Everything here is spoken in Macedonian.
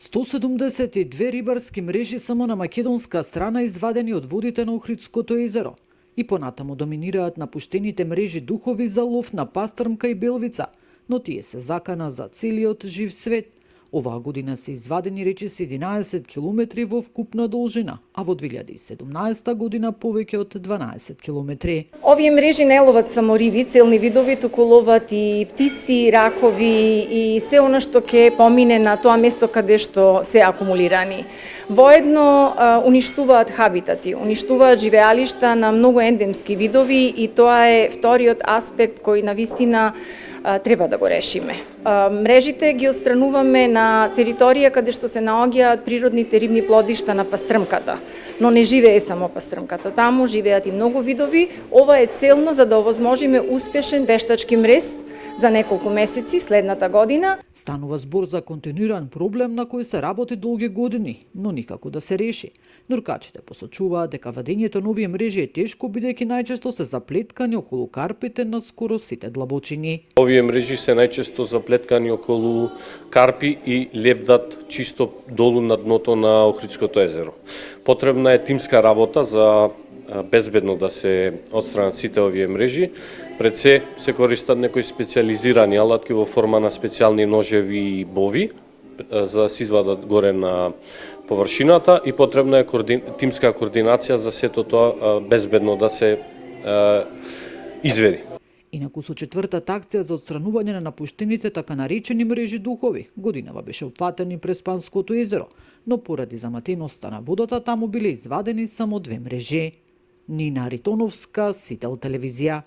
172 рибарски мрежи само на македонска страна извадени од водите на Охридското езеро и понатаму доминираат напуштените мрежи духови за лов на пастрмка и белвица, но тие се закана за целиот жив свет. Оваа година се извадени речиси 11 километри во вкупна должина, а во 2017 година повеќе од 12 километри. Овие мрежи не ловат само риби, целни видови, туку ловат и птици, ракови и се она што ќе помине на тоа место каде што се акумулирани. Воедно уништуваат хабитати, уништуваат живеалишта на многу ендемски видови и тоа е вториот аспект кој навистина треба да го решиме. Мрежите ги отстрануваме на територија каде што се наоѓаат природните рибни плодишта на пастрмката, но не живее само пастрмката, таму живеат и многу видови. Ова е целно за да овозможиме успешен вештачки мрест за неколку месеци следната година. Станува збор за континуиран проблем на кој се работи долги години, но никако да се реши. Нуркачите посочуваат дека вадењето на овие мрежи е тешко, бидејќи најчесто се заплеткани околу карпите на скоро сите длабочини. Овие мрежи се најчесто заплеткани околу карпи и лебдат чисто долу на дното на Охридското езеро. Потребна е тимска работа за безбедно да се отстранат сите овие мрежи. Пред се користат некои специализирани алатки во форма на специјални ножеви и бови за да се извадат горе на површината и потребна е тимска координација за сето тоа безбедно да се изведи. Инаку со четвртата акција за отстранување на напуштените така наречени мрежи духови, годинава беше опфатени през Панското езеро, но поради заматеноста на водата таму биле извадени само 2 мрежи. Нина Ритоновска, Сител телевизија.